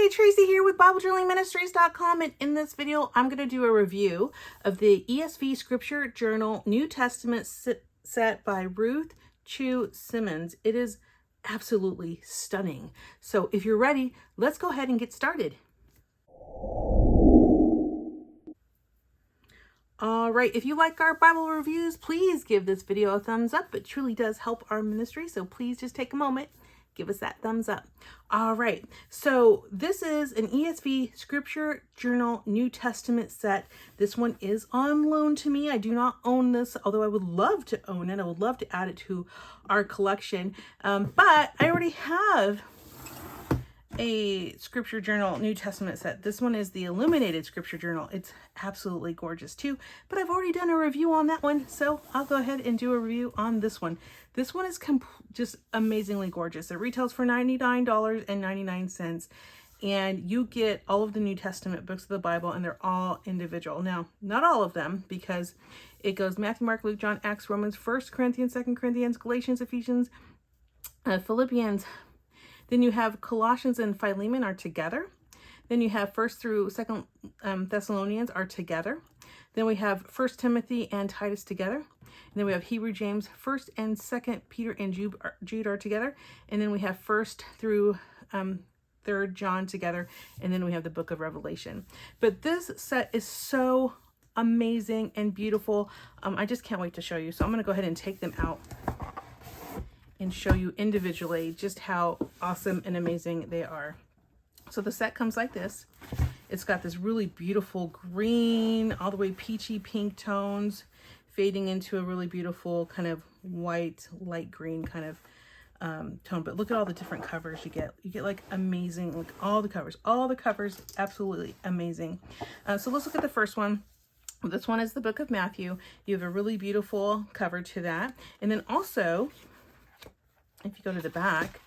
Hey, Tracy here with BibleJournalingMinistries.com, and in this video, I'm going to do a review of the ESV Scripture Journal New Testament set by Ruth Chou Simons. It is absolutely stunning. So if you're ready, let's go ahead and get started. All right, if you like our Bible reviews, please give this video a thumbs up. It truly does help our ministry, so please just take a moment. Give us that thumbs up. All right, so this is an ESV Scripture Journal New Testament set. This one is on loan to me. I do not own this, although I would love to own it. I would love to add it to our collection, but I already have a Scripture Journal New Testament set. This one is the Illuminated Scripture Journal. It's absolutely gorgeous too, but I've already done a review on that one, so I'll go ahead and do a review on this one. This one is just amazingly gorgeous. It retails for $99.99, and you get all of the New Testament books of the Bible, and they're all individual. Now, not all of them, because it goes Matthew, Mark, Luke, John, Acts, Romans, 1 Corinthians, 2 Corinthians, Galatians, Ephesians, Philippians. Then you have Colossians and Philemon are together. Then you have 1 through 2 Thessalonians are together. Then we have 1 Timothy and Titus together. And then we have Hebrew, James, 1 and 2 Peter and Jude are together. And then we have 1 through 3 John together. And then we have the book of Revelation. But this set is so amazing and beautiful. I just can't wait to show you. So I'm going to go ahead and take them out and show you individually just how awesome and amazing they are. So the set comes like this. It's got this really beautiful green, all the way peachy pink tones, fading into a really beautiful kind of white, light green kind of tone. But look at all the different covers you get. You get like amazing, like all the covers, absolutely amazing. So let's look at the first one. This one is the book of Matthew. You have a really beautiful cover to that. And then also, if you go to the back,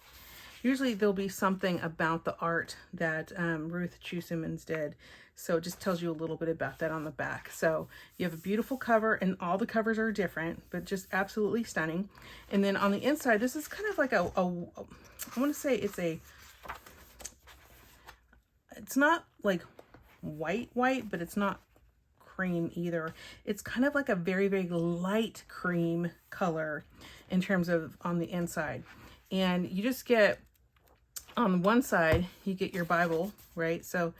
usually there'll be something about the art that Ruth Chou Simons did. So it just tells you a little bit about that on the back. So you have a beautiful cover, and all the covers are different, but just absolutely stunning. And then on the inside, this is kind of like I want to say it's not like white, but it's not cream either. It's kind of like a very, very light cream color in terms of on the inside. And you just get, on one side, you get your Bible, right? So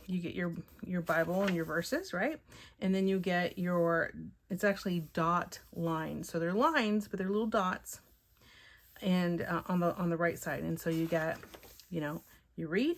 you get your Bible and your verses, right? And then you get it's actually dot lines. So they're lines, but they're little dots, and on the right side. And so you got, you read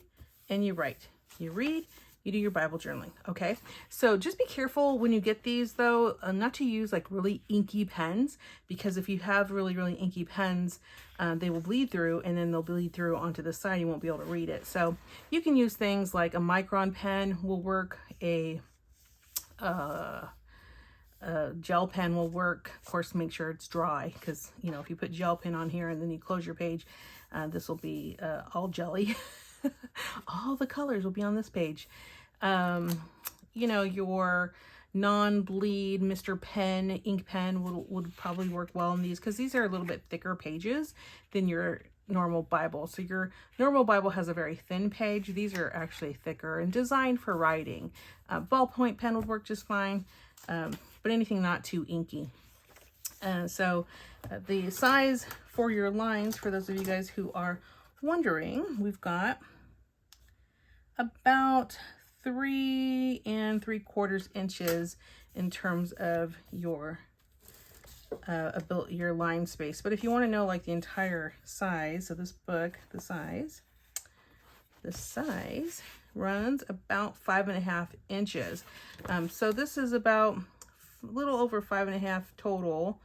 and you write. You read, you do your Bible journaling, okay? So just be careful when you get these, though, not to use like really inky pens, because if you have really, really inky pens, they will bleed through, and then they'll bleed through onto the side. You won't be able to read it. So you can use things like a micron pen will work, a gel pen will work. Of course, make sure it's dry, because, if you put gel pen on here and then you close your page, this will be all jelly. All the colors will be on this page. Your non-bleed Mr. Pen ink pen would probably work well in these, because these are a little bit thicker pages than your normal Bible. So your normal Bible has a very thin page. These are actually thicker and designed for writing. Ballpoint pen would work just fine, but anything not too inky. So the size for your lines, for those of you guys who are wondering, we've got about 3 3/4 inches in terms of your line space. But if you want to know like the entire size of this book, the size runs about 5.5 inches. So this is about a little over 5.5 total.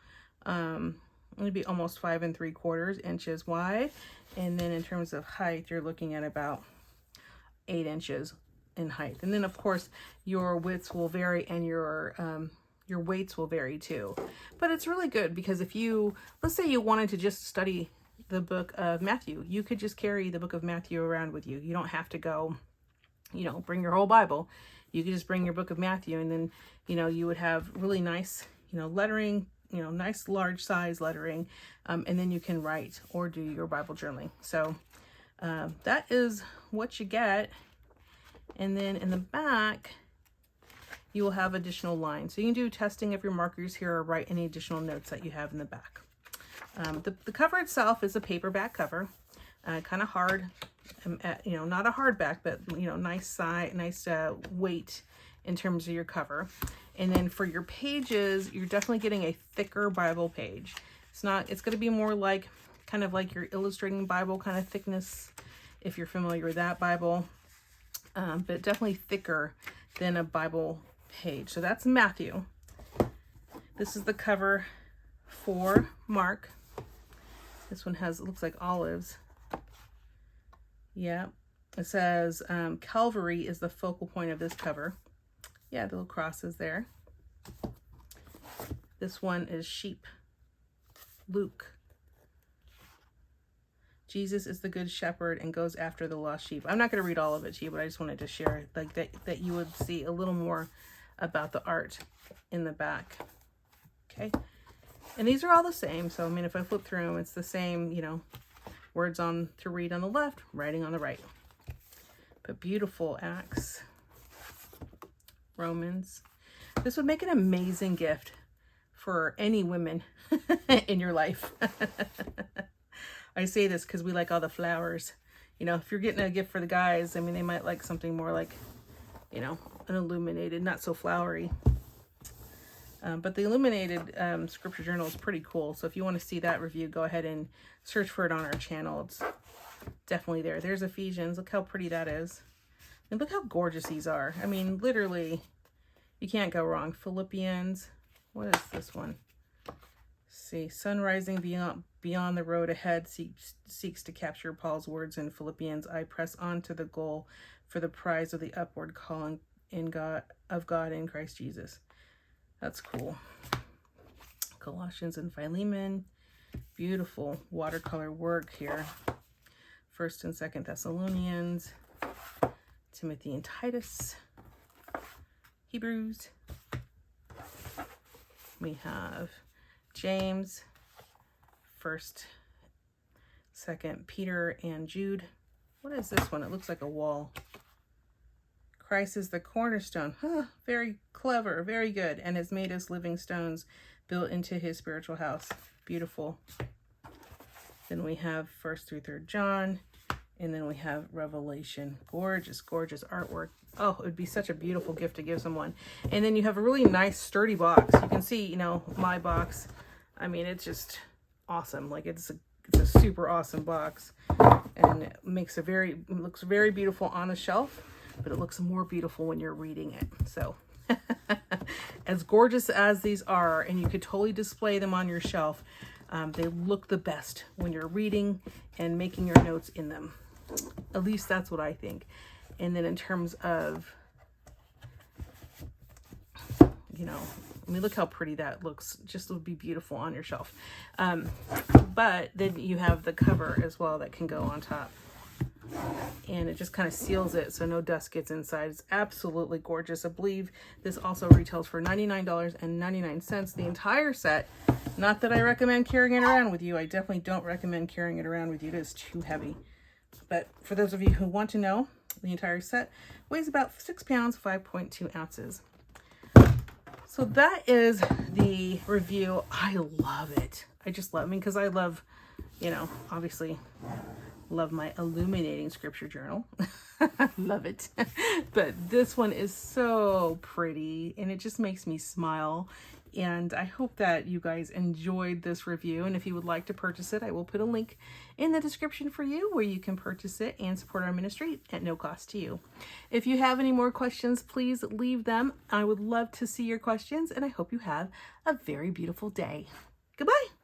Maybe almost 5 3/4 inches wide. And then in terms of height, you're looking at about 8 inches in height. And then of course your widths will vary, and your weights will vary too. But it's really good, because if let's say you wanted to just study the book of Matthew, you could just carry the book of Matthew around with you. You don't have to go, bring your whole Bible. You could just bring your book of Matthew, and then, you would have really nice, lettering, nice large size lettering, and then you can write or do your Bible journaling. So that is what you get. And then in the back, you will have additional lines. So you can do testing of your markers here or write any additional notes that you have in the back. The cover itself is a paperback cover, kind of hard, not a hardback, but nice size, nice weight in terms of your cover. And then for your pages, you're definitely getting a thicker Bible page. It's going to be more like, kind of like your illustrating Bible kind of thickness, if you're familiar with that Bible, but definitely thicker than a Bible page. So that's Matthew. This is the cover for Mark. This one looks like olives. Yeah, it says Calvary is the focal point of this cover. Yeah, the little crosses there. This one is sheep. Luke. Jesus is the good shepherd and goes after the lost sheep. I'm not going to read all of it to you, but I just wanted to share like that you would see a little more about the art in the back. Okay. And these are all the same. So, I mean, if I flip through them, it's the same, words to read on the left, writing on the right. But beautiful Acts, Romans. This would make an amazing gift for any women in your life. I say this because we like all the flowers. If you're getting a gift for the guys, I mean, they might like something more like, an illuminated, not so flowery. But the illuminated Scripture Journal is pretty cool. So if you want to see that review, go ahead and search for it on our channel. It's definitely there. There's Ephesians. Look how pretty that is. And look how gorgeous these are. I mean, literally, you can't go wrong. Philippians. What is this one? See, sun rising beyond the road ahead seeks to capture Paul's words in Philippians. I press on to the goal for the prize of the upward calling of God in Christ Jesus. That's cool. Colossians and Philemon. Beautiful watercolor work here. 1st and 2nd Thessalonians. Timothy and Titus. Hebrews. We have James, 1st, 2nd Peter, and Jude. What is this one? It looks like a wall. Christ is the cornerstone. Very clever, very good, and has made us living stones built into his spiritual house. Beautiful. Then we have 1st through 3rd John, and then we have Revelation. Gorgeous, gorgeous artwork. Oh, it would be such a beautiful gift to give someone. And then you have a really nice sturdy box. You can see, my box. I mean, it's just awesome. Like it's a super awesome box, and it looks very beautiful on the shelf, but it looks more beautiful when you're reading it. So as gorgeous as these are, and you could totally display them on your shelf, they look the best when you're reading and making your notes in them. At least that's what I think. And then in terms of, I mean, look how pretty that looks. Just would be beautiful on your shelf. But then you have the cover as well that can go on top. And it just kind of seals it so no dust gets inside. It's absolutely gorgeous. I believe this also retails for $99.99, the entire set. Not that I recommend carrying it around with you. I definitely don't recommend carrying it around with you. It is too heavy. But for those of you who want to know, the entire set weighs about 6 pounds, 5.2 ounces. So that is the review. I love it. I just love it because I love, obviously love my illuminating Scripture Journal. Love it. But this one is so pretty and it just makes me smile. And I hope that you guys enjoyed this review. And if you would like to purchase it, I will put a link in the description for you where you can purchase it and support our ministry at no cost to you. If you have any more questions, please leave them. I would love to see your questions, and I hope you have a very beautiful day. Goodbye.